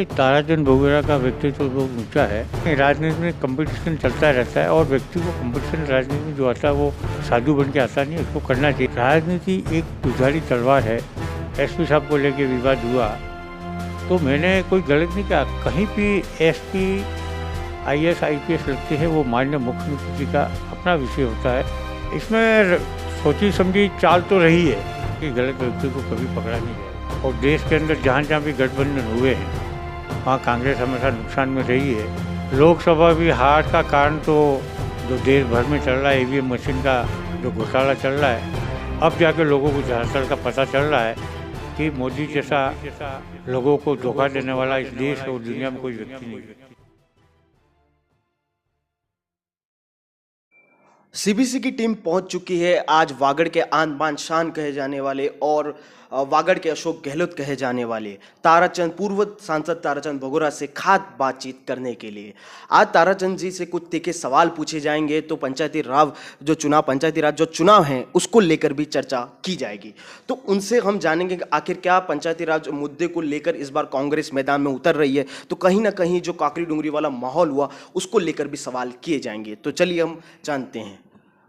ताराचंद बोगरा का व्यक्तित्व तो बहुत ऊंचा है। राजनीति में कंपटीशन चलता रहता है और व्यक्ति को कंपटीशन राजनीति में जो आता है वो साधु बन के आता नहीं, उसको करना चाहिए। राजनीति एक दुधारी तलवार है। एसपी साहब को लेके विवाद हुआ तो मैंने कोई गलत नहीं किया। कहीं भी एसपी IAS IPS लगते हैं वो माननीय मुख्यमंत्री जी का अपना विषय होता है। इसमें सोची समझी चाल तो रही है कि गलत व्यक्ति को कभी पकड़ा नहीं जाए। और देश के अंदर जहाँ जहाँ भी गठबंधन हुए हैं वहाँ कांग्रेस हमेशा नुकसान में रही है। लोकसभा भी हार का कारण तो जो देश भर में चल रहा है EVM मशीन का जो घोटाला चल रहा है, अब जाके लोगों को धरातल का पता चल रहा है कि मोदी जैसा लोगों को धोखा देने वाला इस देश और दुनिया में कोई व्यक्ति नहीं है। CBC की टीम पहुंच चुकी है। आज वागड़ के आन बान शान कहे जाने वाले और वागड़ के अशोक गहलोत कहे जाने वाले ताराचंद पूर्व सांसद ताराचंद बोगरा से खास बातचीत करने के लिए आज ताराचंद जी से कुछ तीखे सवाल पूछे जाएंगे। तो पंचायती राज जो चुनाव हैं उसको लेकर भी चर्चा की जाएगी। तो उनसे हम जानेंगे कि आखिर क्या पंचायती राज मुद्दे को लेकर इस बार कांग्रेस मैदान में उतर रही है। तो कहीं ना कहीं जो काकरी डूंगरी वाला माहौल हुआ उसको लेकर भी सवाल किए जाएंगे। तो चलिए हम जानते हैं।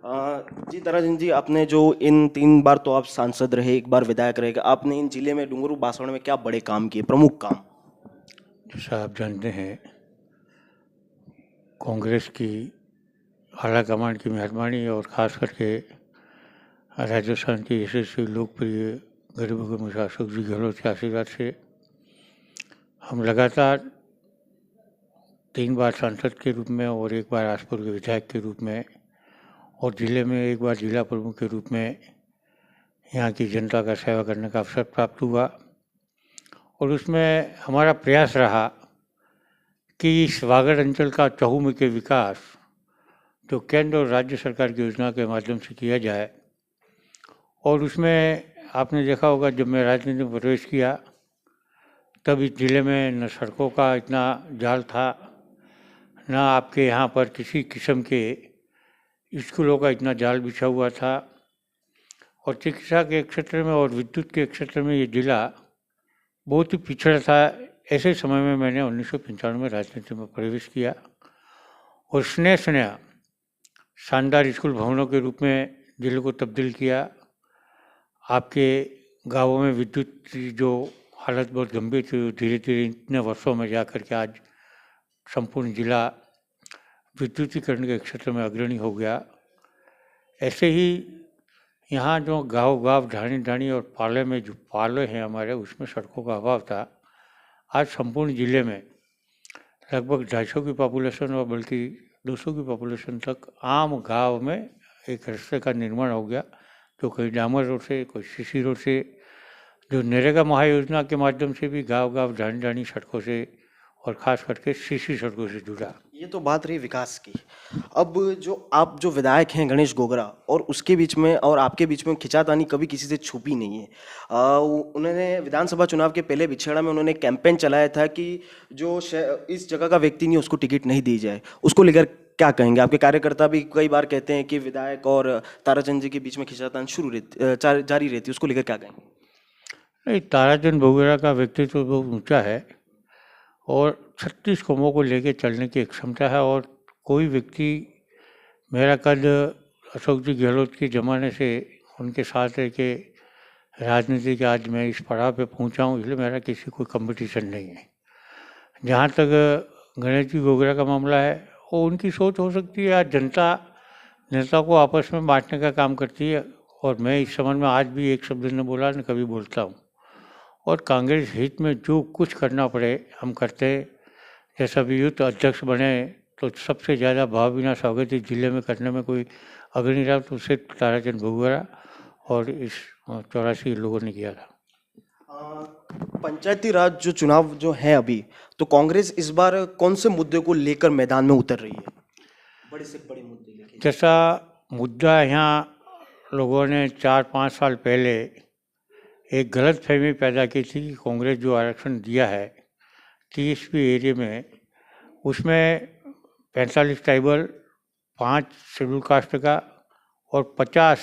जी ताराचंद जी, आपने जो इन 3 बार तो आप सांसद रहे, एक बार विधायक रहे, आपने इन जिले में डूंगरू बांसवाड़ा में क्या बड़े काम किए, प्रमुख काम? जैसा आप जानते हैं कांग्रेस की आला कमान की मेहरबानी और ख़ास करके राजस्थान की यशस्वी लोकप्रिय गरीबों के मुझे अशोक जी गहलोत के आशीर्वाद से हम लगातार 3 बार सांसद के रूप में और 1 बार आसपुर के विधायक के रूप में और ज़िले में 1 बार जिला प्रमुख के रूप में यहाँ की जनता का सेवा करने का अवसर प्राप्त हुआ। और उसमें हमारा प्रयास रहा कि इस वागड़ अंचल का चहुमुखी विकास जो केंद्र और राज्य सरकार की योजना के माध्यम से किया जाए। और उसमें आपने देखा होगा जब मैं राजनीति में प्रवेश किया तब इस जिले में न सड़कों का इतना जाल था, न आपके यहाँ पर किसी किस्म के स्कूलों का इतना जाल बिछा हुआ था। और चिकित्सा के क्षेत्र में और विद्युत के क्षेत्र में ये जिला बहुत ही पिछड़ा था। ऐसे समय में मैंने 1995 में राजनीति में प्रवेश किया और स्नेह शानदार स्कूल भवनों के रूप में जिले को तब्दील किया। आपके गांवों में विद्युत की जो हालत बहुत गंभीर थी, धीरे धीरे इतने वर्षों में जाकर के आज संपूर्ण जिला विद्युतीकरण के क्षेत्र में अग्रणी हो गया। ऐसे ही यहाँ जो गांव ढाणी और पाले में जो पाले हैं हमारे, उसमें सड़कों का अभाव था। आज संपूर्ण जिले में लगभग 250 की पॉपुलेशन और बल्कि 200 की पॉपुलेशन तक आम गांव में एक रास्ते का निर्माण हो गया, जो कोई डामर रोड से, कोई सीसी रोड से, जो नरेगा महायोजना के माध्यम से भी गांव ढाणी सड़कों से और ख़ास करके सीसी सड़कों से जुड़ा। ये तो बात रही विकास की। अब आप जो विधायक हैं गणेश गोगरा, और उसके बीच में और आपके बीच में खिंचातानी कभी किसी से छुपी नहीं है। उन्होंने विधानसभा चुनाव के पहले बिछड़ा में उन्होंने कैंपेन चलाया था कि जो इस जगह का व्यक्ति नहीं उसको टिकट नहीं दी जाए। उसको लेकर क्या कहेंगे? आपके कार्यकर्ता भी कई बार कहते हैं कि विधायक और ताराचंद जी के बीच में खिंचातानी जारी रहती है, उसको लेकर क्या कहेंगे? नहीं, ताराचंद बोगरा का व्यक्तित्व बहुत ऊंचा है और 36 कौमों को लेकर चलने की एक क्षमता है। और कोई व्यक्ति मेरा कद अशोक जी गहलोत के ज़माने से उनके साथ रह के राजनीति के आज मैं इस पड़ाव पे पहुंचा हूँ, इसलिए मेरा किसी कोई कंपटीशन नहीं है। जहाँ तक गणेश जी गोगरा का मामला है, वो उनकी सोच हो सकती है। आज जनता नेता को आपस में बांटने का काम करती है और मैं इस संबंध में आज भी एक शब्द न बोला न कभी बोलता हूँ। और कांग्रेस हित में जो कुछ करना पड़े हम करते हैं। जैसा भी यूथ अध्यक्ष बने तो सबसे ज़्यादा भावभीना स्वागत इस जिले में करने में कोई अग्रणी रहा तो उसे ताराचंद बोगरा और इस 84 लोगों ने किया था। पंचायती राज जो चुनाव जो है अभी, तो कांग्रेस इस बार कौन से मुद्दे को लेकर मैदान में उतर रही है? बड़े से बड़े मुद्दे लेके। जैसा मुद्दा यहाँ लोगों ने 4-5 साल पहले एक गलत फहमी पैदा की थी कि कांग्रेस जो आरक्षण दिया है TSP एरिया में, उसमें 45 ट्राइबल, 5 शेड्यूल कास्ट का और 50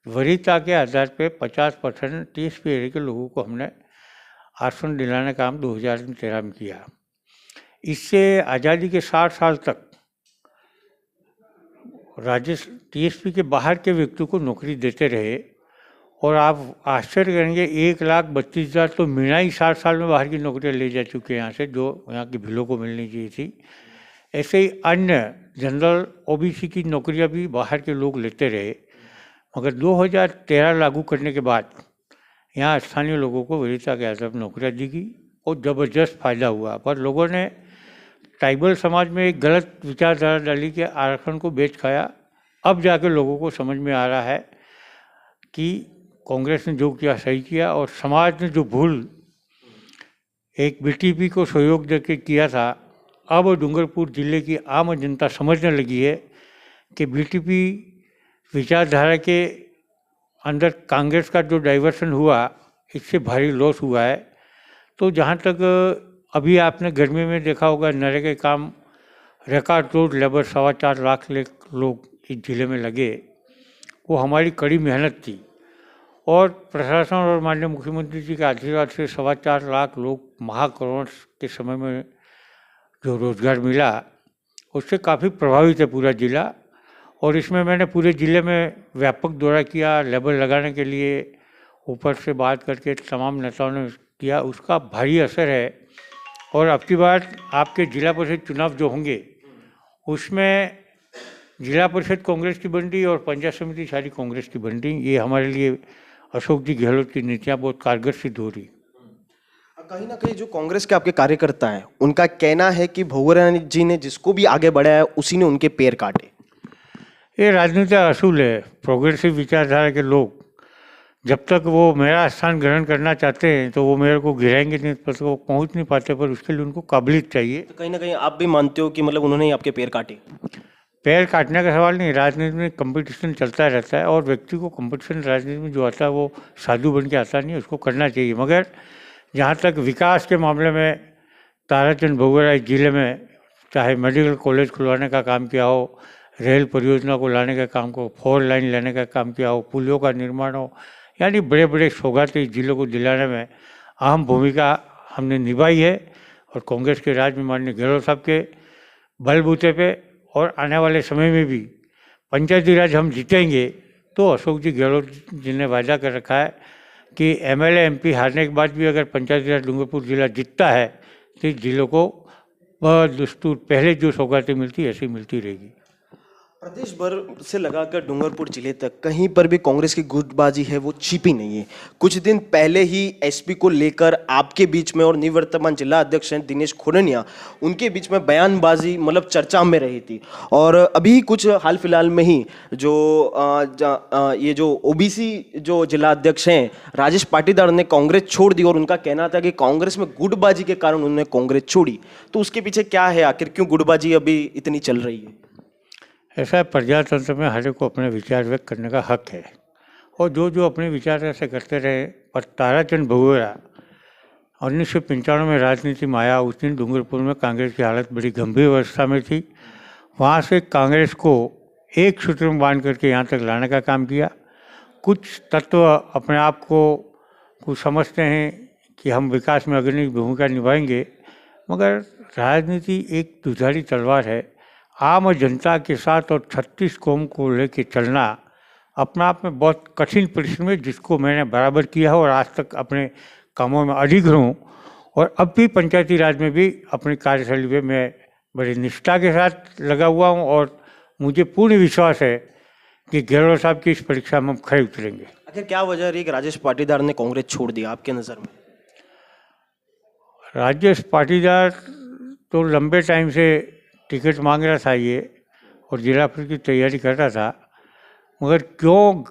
वरीयता के आधार पे 50% TSP एरिया के लोगों को हमने आरक्षण दिलाने का काम 2013 में किया। इससे आज़ादी के 60 साल तक राज्य टीएसपी के बाहर के व्यक्ति को नौकरी देते रहे। और आप आश्चर्य करेंगे, 1,32,000 तो मीणा ही 60 साल में बाहर की नौकरियां ले जा चुके हैं यहाँ से, जो यहाँ की भीलों को मिलनी चाहिए थी। ऐसे ही अन्य जनरल ओबीसी की नौकरियां भी बाहर के लोग लेते रहे। मगर 2013 लागू करने के बाद यहाँ स्थानीय लोगों को वरीयता के आधार पर नौकरियाँ दी गई और ज़बरदस्त फायदा हुआ। पर लोगों ने ट्राइबल समाज में एक गलत विचारधारा डाली कि आरक्षण को बेच खाया। अब जाके लोगों को समझ में आ रहा है कि कांग्रेस ने जो किया सही किया, और समाज ने जो भूल एक बीटीपी को सहयोग देके किया था, अब डूंगरपुर जिले की आम जनता समझने लगी है कि बीटीपी विचारधारा के अंदर कांग्रेस का जो डाइवर्शन हुआ, इससे भारी लॉस हुआ है। तो जहाँ तक अभी आपने गर्मी में देखा होगा, नरेगा के काम रिकॉर्ड तोड़ लेबर 4.25 लाख लोग इस जिले में लगे, वो हमारी कड़ी मेहनत थी। और प्रशासन और माननीय मुख्यमंत्री जी के आशीर्वाद से 4.25 लाख लोग महाकोरोना के समय में जो रोजगार मिला, उससे काफ़ी प्रभावित है पूरा जिला। और इसमें मैंने पूरे ज़िले में व्यापक दौरा किया, लेबर लगाने के लिए ऊपर से बात करके तमाम नेताओं ने किया, उसका भारी असर है। और अब की बार आपके जिला परिषद चुनाव जो होंगे, उसमें जिला परिषद कांग्रेस की बन रही और पंचायत समिति सारी कांग्रेस की बन रही। ये हमारे लिए अशोक जी गहलोत की नीतियाँ बहुत कारगर सिद्ध हो रही। कहीं ना कहीं जो कांग्रेस के आपके कार्यकर्ता हैं, उनका कहना है कि भगोरा जी ने जिसको भी आगे बढ़ाया, उसी ने उनके पैर काटे। ये राजनीति का असूल है। प्रोग्रेसिव विचारधारा के लोग जब तक वो मेरा स्थान ग्रहण करना चाहते हैं तो वो मेरे को गिराएंगे नहीं, पर वो पहुंच नहीं पाते, पर उसके लिए उनको काबिलियत चाहिए। तो कहीं ना कहीं आप भी मानते हो कि मतलब उन्होंने ही आपके पैर काटे? पैर काटने का सवाल नहीं, राजनीति में कंपटीशन चलता रहता है और व्यक्ति को कंपटीशन राजनीति में जो आता है वो साधु बन के आता नहीं, उसको करना चाहिए। मगर जहाँ तक विकास के मामले में ताराचंद भगोरा इस जिले में चाहे मेडिकल कॉलेज खुलवाने का काम किया हो, रेल परियोजना को लाने का काम को, 4 लाइन लेने का काम किया हो, पुलों का निर्माण हो, यानी बड़े बड़े सौगातें इस जिले को दिलाने में अहम भूमिका हमने निभाई है। और कांग्रेस के राज में माननीय गहलोत साहब के बलबूते पे और आने वाले समय में भी पंचायती राज हम जीतेंगे। तो अशोक जी गहलोत जी ने वायदा कर रखा है कि एमएलए एमपी हारने के बाद भी अगर पंचायती राज डूंगरपुर जिला जीतता है तो इस जिले को बदस्तूर पहले जो सौगातें मिलती ऐसी मिलती रहेगी। प्रदेश भर से लगाकर डूंगरपुर जिले तक कहीं पर भी कांग्रेस की गुटबाजी है वो छिपी नहीं है। कुछ दिन पहले ही एसपी को लेकर आपके बीच में और निवर्तमान जिला अध्यक्ष हैं दिनेश खोडनिया, उनके बीच में बयानबाजी मतलब चर्चा में रही थी। और अभी कुछ हाल फिलहाल में ही ये जो ओबीसी जो जिला अध्यक्ष हैं राजेश पाटीदार ने कांग्रेस छोड़ दी और उनका कहना था कि कांग्रेस में गुटबाजी के कारण उन्होंने कांग्रेस छोड़ी। तो उसके पीछे क्या है, आखिर क्यों गुटबाजी अभी इतनी चल रही है? ऐसा प्रजातंत्र में हर एक को अपने विचार व्यक्त करने का हक है और जो अपने विचार ऐसे करते रहे। पर ताराचंद भगोरा 1995 में राजनीति में आया, उस दिन डूंगरपुर में कांग्रेस की हालत बड़ी गंभीर अवस्था में थी। वहाँ से कांग्रेस को एक सूत्र में बांध करके यहाँ तक लाने का काम किया। कुछ तत्व अपने आप को कुछ समझते हैं कि हम विकास में अग्रणी भूमिका निभाएंगे, मगर राजनीति एक दुधारी तलवार है। आम जनता के साथ और 36 कौम को लेकर चलना अपना आप में बहुत कठिन परिश्रम है, जिसको मैंने बराबर किया है और आज तक अपने कामों में अडिग हूँ। और अब भी पंचायती राज में भी अपनी कार्यशैली में मैं बड़ी निष्ठा के साथ लगा हुआ हूँ और मुझे पूर्ण विश्वास है कि गहलोत साहब की इस परीक्षा में हम खड़े उतरेंगे। आखिर क्या वजह रही कि राजेश पाटीदार ने कांग्रेस छोड़ दिया आपके नज़र में? राजेश पाटीदार तो लंबे टाइम से टिकट मांग रहा था ये और जिला परिषद की तैयारी कर रहा था, मगर क्यों,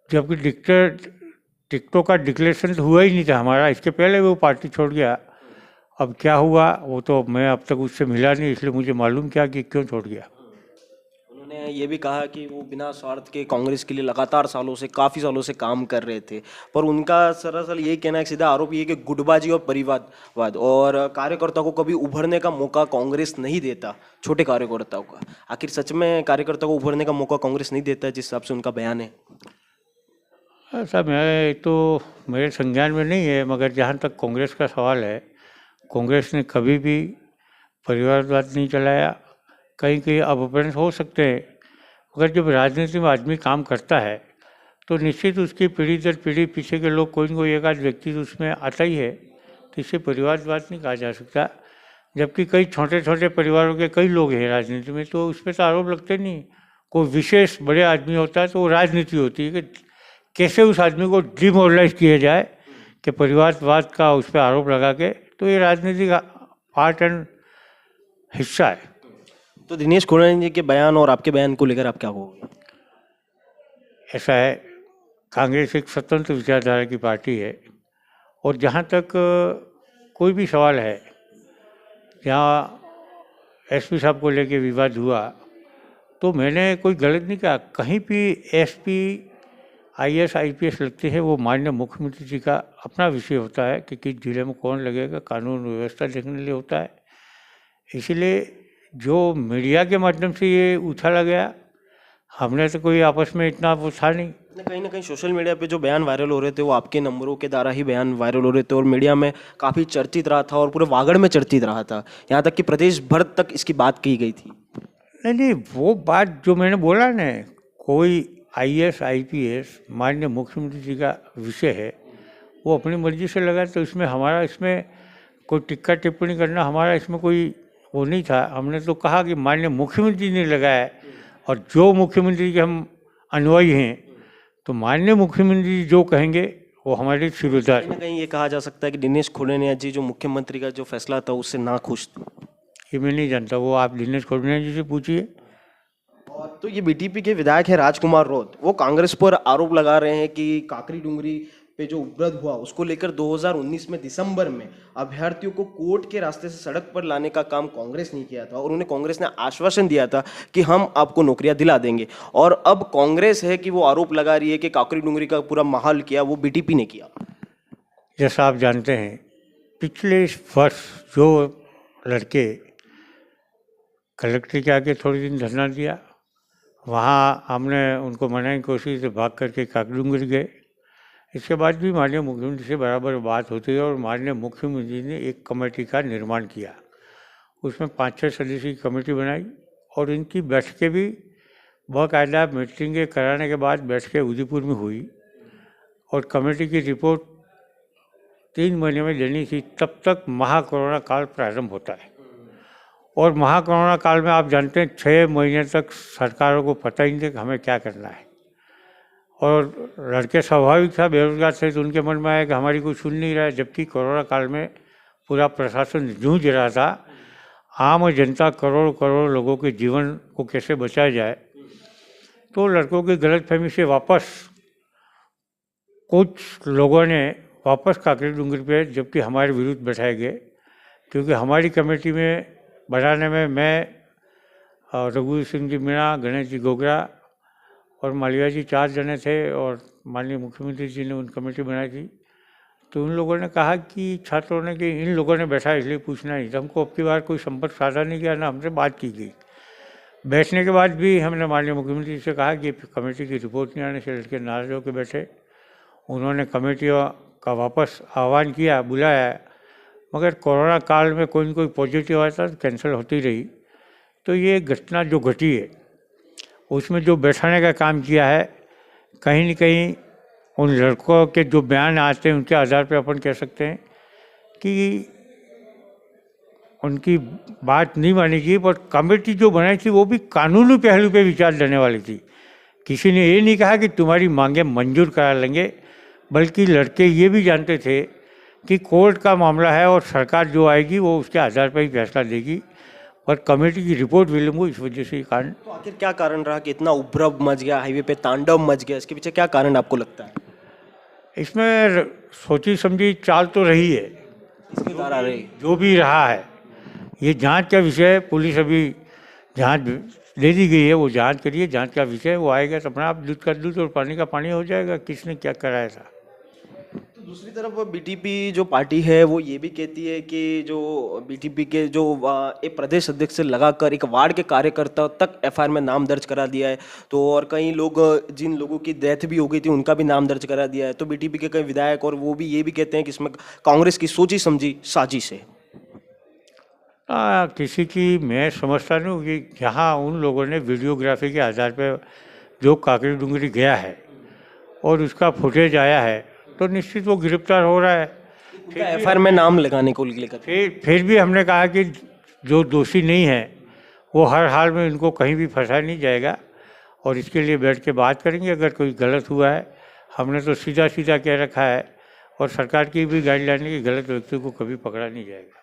जबकि टिकटों का डिक्लेरेशन तो हुआ ही नहीं था हमारा, इसके पहले वो पार्टी छोड़ गया। अब क्या हुआ वो तो मैं अब तक उससे मिला नहीं, इसलिए मुझे मालूम क्या कि क्यों छोड़ गया। उन्होंने ये भी कहा कि वो बिना स्वार्थ के कांग्रेस के लिए लगातार काफ़ी सालों से काम कर रहे थे, पर उनका सरासर यही कहना है, सीधा आरोप ये कि गुटबाजी और परिवारवाद और कार्यकर्ताओं को कभी उभरने का मौका कांग्रेस नहीं देता, छोटे कार्यकर्ताओं का। आखिर सच में कार्यकर्ताओं को उभरने का मौका कांग्रेस नहीं देता जिस हिसाब से उनका बयान है? ऐसा मैं तो मेरे संज्ञान में नहीं है, मगर जहाँ तक कांग्रेस का सवाल है, कांग्रेस ने कभी भी परिवारवाद नहीं चलाया। कहीं कहीं अपभ्रंश हो सकते हैं, मगर जब राजनीति में आदमी काम करता है तो निश्चित उसकी पीढ़ी दर पीढ़ी पीछे के लोग कोई न कोई एक आध व्यक्ति तो उसमें आता ही है, तो इसे परिवारवाद नहीं कहा जा सकता। जबकि कई छोटे छोटे परिवारों के कई लोग हैं राजनीति में, तो उस पर तो आरोप लगते नहीं। कोई विशेष बड़े आदमी होता है तो वो राजनीति होती है कि कैसे उस आदमी को डिमोरलाइज किया जाए, कि परिवारवाद का उस पर आरोप लगा के, तो ये राजनीति का पार्ट एंड हिस्सा है। तो दिनेश खुराना जी के बयान और आपके बयान को लेकर आप क्या कहोगे? ऐसा है, कांग्रेस एक स्वतंत्र विचारधारा की पार्टी है, और जहाँ तक कोई भी सवाल है, जहाँ एसपी साहब को लेके विवाद हुआ, तो मैंने कोई गलत नहीं कहा। कहीं भी एसपी आईएएस आईपीएस लगते हैं, वो माननीय मुख्यमंत्री जी का अपना विषय होता है कि किस जिले में कौन लगेगा, कानून व्यवस्था देखने लिए होता है। इसलिए जो मीडिया के माध्यम से ये उछाला गया, हमने तो कोई आपस में इतना वो था नहीं। ना कहीं सोशल मीडिया पे जो बयान वायरल हो रहे थे वो आपके नंबरों के द्वारा ही बयान वायरल हो रहे थे, और मीडिया में काफ़ी चर्चित रहा था और पूरे वागड़ में चर्चित रहा था, यहाँ तक कि प्रदेश भर तक इसकी बात की गई थी। नहीं, वो बात जो मैंने बोला ना, कोई आईएएस आईपीएस माननीय मुख्यमंत्री जी का विषय है, वो अपनी मर्जी से लगा, तो इसमें हमारा इसमें कोई टिक्का टिप्पणी करना हमारा इसमें कोई वो नहीं था। हमने तो कहा कि माननीय मुख्यमंत्री ने लगाया है, और जो मुख्यमंत्री के हम अनुयायी हैं, तो माननीय मुख्यमंत्री जी जो कहेंगे वो हमारे सिरोधार। कहीं ना कहीं ये कहा जा सकता है कि दिनेश खुराना जी जो मुख्यमंत्री का जो फैसला था उससे ना खुश थे। ये मैं नहीं जानता, वो आप दिनेश खुराना जी से पूछिए। और तो ये बीटीपी के विधायक है राजकुमार रोत, वो कांग्रेस पर आरोप लगा रहे हैं कि काकरी डुंगरी पे जो उपद्रव हुआ उसको लेकर 2019 में दिसंबर में अभ्यर्थियों को कोर्ट के रास्ते से सड़क पर लाने का काम कांग्रेस ने किया था, और उन्हें कांग्रेस ने आश्वासन दिया था कि हम आपको नौकरियां दिला देंगे। और अब कांग्रेस है कि वो आरोप लगा रही है कि काकरी डुंगरी का पूरा माहौल किया वो बीटीपी ने किया। जैसा आप जानते हैं, पिछले वर्ष जो लड़के कलेक्टर के आगे थोड़े दिन धरना दिया, वहाँ हमने उनको मनाने की कोशिश से भाग करके काकडूंगरी गए। इसके बाद भी माननीय मुख्यमंत्री से बराबर बात होती है, और माननीय मुख्यमंत्री ने एक कमेटी का निर्माण किया। उसमें 5-6 सदस्यीय कमेटी बनाई, और इनकी बैठकें भी बाकायदा मीटिंगें कराने के बाद बैठकें उदयपुर में हुई, और कमेटी की रिपोर्ट 3 महीने में देनी थी। तब तक महाकोरोना काल प्रारंभ होता है, और महाकोरोना काल में आप जानते हैं 6 महीने तक सरकारों को पता ही नहीं था कि हमें क्या करना है। और लड़के स्वाभाविक था, बेरोजगार थे, तो उनके मन में आया कि हमारी कोई सुन नहीं रहा है। जबकि कोरोना काल में पूरा प्रशासन जूझ रहा था, आम जनता करोड़ करोड़ लोगों के जीवन को कैसे बचाया जाए। तो लड़कों की गलतफहमी से वापस कुछ लोगों ने वापस काकरी डूंगरी पे, जबकि हमारे विरुद्ध बैठाए गए, क्योंकि हमारी कमेटी में बढ़ाने में मैं, रघुवीर सिंह जी मीणा, गणेश जी गोगरा और मालिया जी 4 जने थे, और माननीय मुख्यमंत्री जी ने उन कमेटी बनाई थी। तो उन लोगों ने कहा कि छात्रों ने कि इन लोगों ने बैठा इसलिए पूछना ही, तो हमको अब की बार कोई संपर्क साधा नहीं किया, ना हमसे बात की गई। बैठने के बाद भी हमने माननीय मुख्यमंत्री जी से कहा कि कमेटी की रिपोर्ट नहीं आने से लड़के नाराज होकर बैठे। उन्होंने कमेटी का वापस आह्वान किया, बुलाया, मगर कोरोना काल में कोई न कोई पॉजिटिव आया था तो कैंसिल होती रही। तो ये घटना जो घटी है, उसमें जो बैठाने का काम किया है, कहीं न कहीं उन लड़कों के जो बयान आते हैं उनके आधार पर अपन कह सकते हैं कि उनकी बात नहीं मानी गई। पर कमेटी जो बनाई थी वो भी कानूनी पहलू पे विचार देने वाली थी। किसी ने ये नहीं कहा कि तुम्हारी मांगें मंजूर करा लेंगे, बल्कि लड़के ये भी जानते थे कि कोर्ट का मामला है और सरकार जो आएगी वो उसके आधार पर ही फैसला देगी। पर कमेटी की रिपोर्ट विलम्ब हुई, इस वजह से ये कारण। तो आखिर क्या कारण रहा कि इतना उपद्रव मच गया, हाईवे पे तांडव मच गया? इसके पीछे क्या कारण आपको लगता है? इसमें सोची समझी चाल तो रही है, इसके द्वारा रही जो भी रहा है। ये जांच का विषय है, पुलिस अभी जांच दे दी गई है, वो जांच करिए, जांच का विषय वो आएगा तो अपना आप दूध का दूध और पानी का पानी हो जाएगा, किसने क्या कराया था। दूसरी तरफ बीटीपी जो पार्टी है वो ये भी कहती है कि जो बीटीपी के जो एक प्रदेश अध्यक्ष से लगाकर एक वार्ड के कार्यकर्ता तक एफआईआर में नाम दर्ज करा दिया है। तो और कई लोग जिन लोगों की डेथ भी हो गई थी उनका भी नाम दर्ज करा दिया है। तो बीटीपी के कई विधायक और वो भी ये भी कहते हैं कि इसमें कांग्रेस की सोची समझी साजिश है। किसी की मैं समझता नहीं हूँ कि जहाँ उन लोगों ने वीडियोग्राफी के आधार पर जो काकरी डूंगरी गया है और उसका फुटेज आया है तो निश्चित वो गिरफ्तार हो रहा है। एफआईआर में नाम लगाने को लेकर फिर भी हमने कहा कि जो दोषी नहीं है वो हर हाल में इनको कहीं भी फंसाया नहीं जाएगा और इसके लिए बैठ के बात करेंगे। अगर कोई गलत हुआ है हमने तो सीधा सीधा कह रखा है और सरकार की भी गाइडलाइन है कि गलत व्यक्ति को कभी पकड़ा नहीं जाएगा।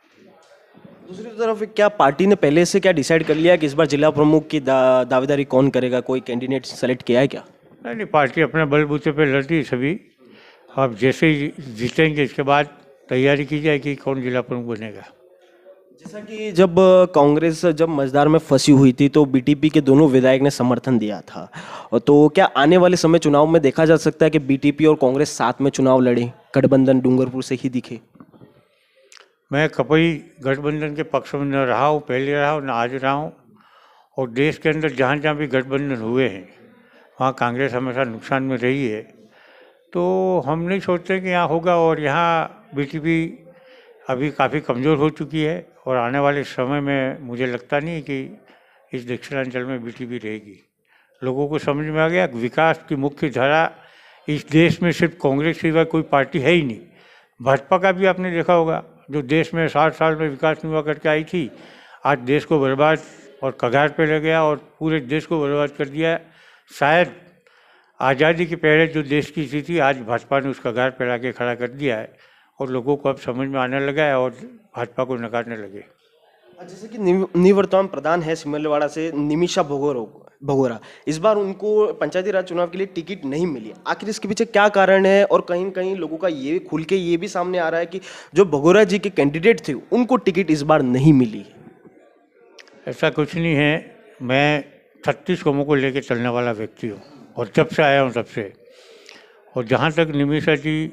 दूसरी तरफ क्या पार्टी ने पहले से क्या डिसाइड कर लिया कि इस बार जिला प्रमुख की दावेदारी कौन करेगा? कोई कैंडिडेट सेलेक्ट किया है क्या? नहीं, पार्टी अपने बलबूते पे लड़ती है सभी। अब जैसे ही जीतेंगे इसके बाद तैयारी की जाएगी कौन जिला प्रमुख बनेगा। जैसा कि जब कांग्रेस जब मझदार में फंसी हुई थी तो बीटीपी के दोनों विधायक ने समर्थन दिया था। और तो क्या आने वाले समय चुनाव में देखा जा सकता है कि बीटीपी और कांग्रेस साथ में चुनाव लड़े, गठबंधन डूंगरपुर से ही दिखे? मैं कभी गठबंधन के पक्ष में न रहा हूँ, पहले रहा हूँ, न आज रहा हूँ। और देश के अंदर जहाँ जहाँ भी गठबंधन हुए हैं वहाँ कांग्रेस हमेशा नुकसान में रही है। तो हम नहीं सोचते कि यहाँ होगा। और यहाँ बीटीपी अभी काफ़ी कमज़ोर हो चुकी है और आने वाले समय में मुझे लगता नहीं कि इस दक्षिणांचल में बीटीपी रहेगी। लोगों को समझ में आ गया विकास की मुख्य धारा इस देश में सिर्फ कांग्रेस सिवाय कोई पार्टी है ही नहीं। भाजपा का भी आपने देखा होगा, जो देश में 60 साल में विकास नहीं हुआ करके आई थी, आज देश को बर्बाद और कगार पे ले गया और पूरे देश को बर्बाद कर दिया। शायद आज़ादी के पहले जो देश की स्थिति आज भाजपा ने उस कगार पे ला के खड़ा कर दिया है और लोगों को अब समझ में आने लगा है और भाजपा को नकारने लगे। जैसे कि निवर्तमान प्रधान है सिमलवाड़ा से निमिषा भगोरा, इस बार उनको पंचायती राज चुनाव के लिए टिकट नहीं मिली। आखिर इसके पीछे क्या कारण है? और कहीं कहीं लोगों का ये खुल के ये भी सामने आ रहा है कि जो भगोरा जी के कैंडिडेट थे उनको टिकट इस बार नहीं मिली। ऐसा कुछ नहीं है। मैं 36 कौमों को लेकर चलने वाला व्यक्ति हूँ और जब से आया हूँ तब से। और जहाँ तक निमिषा जी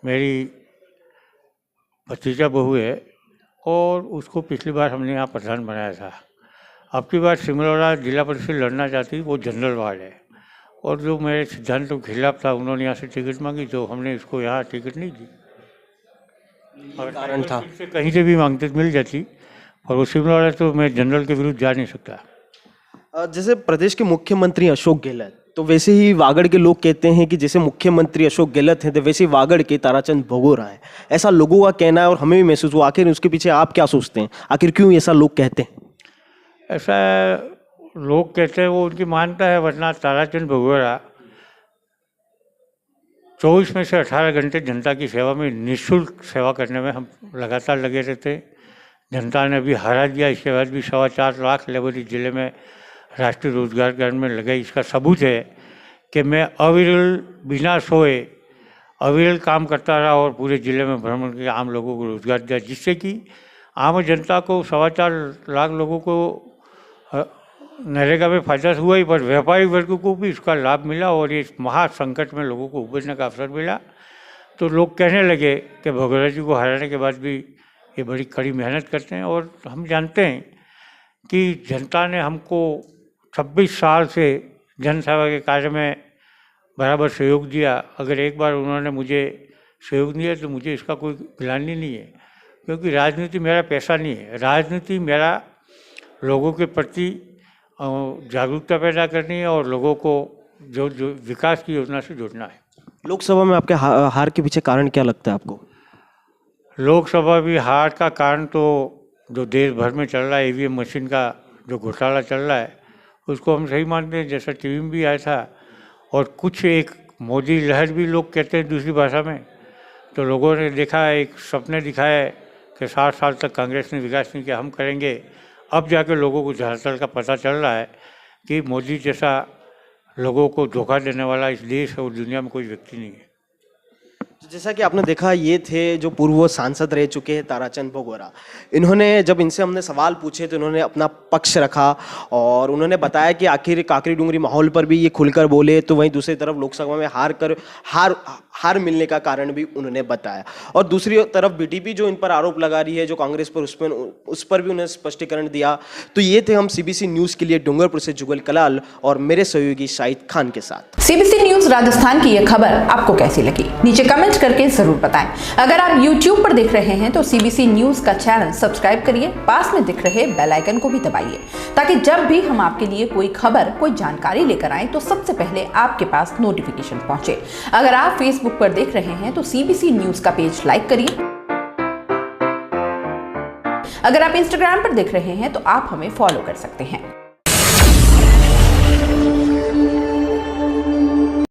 मेरी भतीजा बहू है और उसको पिछली बार हमने यहाँ प्रधान बनाया था। अब की बार सिमलौड़ा जिला परिषद लड़ना चाहती, वो जनरल वार्ड है और जो मेरे सिद्धांत के खिलाफ था उन्होंने यहाँ से टिकट मांगी तो हमने इसको यहाँ टिकट नहीं दी। और कारण था से कहीं से भी मांगते तो मिल जाती और वो सिमलौड़ा तो मैं जनरल के विरुद्ध जा नहीं सकता। जैसे प्रदेश के मुख्यमंत्री अशोक गहलोत, तो वैसे ही वागड़ के लोग कहते हैं कि जैसे मुख्यमंत्री अशोक गहलोत हैं तो वैसे ही वागड़ के ताराचंद भगोरा है, ऐसा लोगों का कहना है और हमें भी महसूस हुआ। आखिर उसके पीछे आप क्या सोचते हैं? आखिर क्यों ऐसा लोग कहते हैं? ऐसा लोग कहते हैं वो उनकी मानता है, वरना ताराचंद भगोरा 24 में से 18 घंटे जनता की सेवा में निःशुल्क सेवा करने में हम लगातार लगे रहते। जनता ने अभी हरा दिया, इसके बाद भी 4.25 लाख लेबर जिले में राष्ट्रीय रोजगार गारंटी में लगे। इसका सबूत है कि मैं अविरल बिना सोए अविरल काम करता रहा और पूरे ज़िले में भ्रमण करके आम लोगों को रोजगार दिया, जिससे कि आम जनता को 4.25 लाख लोगों को नरेगा में फायदा हुआ ही, पर व्यापारी वर्ग को भी इसका लाभ मिला और इस महासंकट में लोगों को उबरने का अवसर मिला। तो लोग कहने लगे कि भगोरा जी को हराने के बाद भी ये बड़ी कड़ी मेहनत करते हैं। और हम जानते हैं कि जनता ने हमको 26 साल से जन सेवा के कार्य में बराबर सहयोग दिया। अगर एक बार उन्होंने मुझे सहयोग दिया तो मुझे इसका कोई ग्लानि नहीं है, क्योंकि राजनीति मेरा पैसा नहीं है। राजनीति मेरा लोगों के प्रति जागरूकता पैदा करनी है और लोगों को जो विकास की योजना से जुड़ना है। लोकसभा में आपके हार के पीछे कारण क्या लगता है आपको? लोकसभा भी हार का कारण तो जो देश भर में चल रहा है ईवीएम मशीन का जो घोटाला चल रहा है उसको हम सही मानते हैं, जैसा टीवी में भी आया था। और कुछ एक मोदी लहर भी लोग कहते हैं दूसरी भाषा में। तो लोगों ने देखा, एक सपने दिखाए कि 60 साल तक कांग्रेस ने विकास नहीं किया, हम करेंगे। अब जाके लोगों को धरातल का पता चल रहा है कि मोदी जैसा लोगों को धोखा देने वाला इस देश और दुनिया में कोई व्यक्ति नहीं है। जैसा कि आपने देखा, ये थे जो पूर्व सांसद रह चुके हैं ताराचंद भगोरा। इन्होंने, जब इनसे हमने सवाल पूछे तो इन्होंने अपना पक्ष रखा और उन्होंने बताया कि आखिर काकरी डूंगरी माहौल पर भी ये खुलकर बोले, तो वहीं दूसरी तरफ लोकसभा में हार मिलने का कारण भी उन्होंने बताया। और दूसरी तरफ बीटीपी जो इन पर आरोप लगा रही है, जो कांग्रेस पर, उस पर भी उन्होंने स्पष्टीकरण दिया। तो ये थे हम सीबीसी न्यूज़ के लिए डूंगरपुर से जुगल कलाल और मेरे सहयोगी शाहिद खान के साथ। सीबीसी न्यूज राजस्थान की यह खबर आपको कैसी लगी, नीचे कमेंट करके जरूर बताएं। अगर आप YouTube पर देख रहे हैं तो सीबीसी न्यूज का चैनल सब्सक्राइब करिए, पास में दिख रहे बेल आइकन को भी दबाइए, ताकि जब भी हम आपके लिए कोई खबर, कोई जानकारी लेकर आए तो सबसे पहले आपके पास नोटिफिकेशन पहुंचे। अगर आप फेसबुक पर देख रहे हैं तो सीबीसी न्यूज का पेज लाइक करिए। अगर आप इंस्टाग्राम पर देख रहे हैं तो आप हमें फॉलो कर सकते हैं।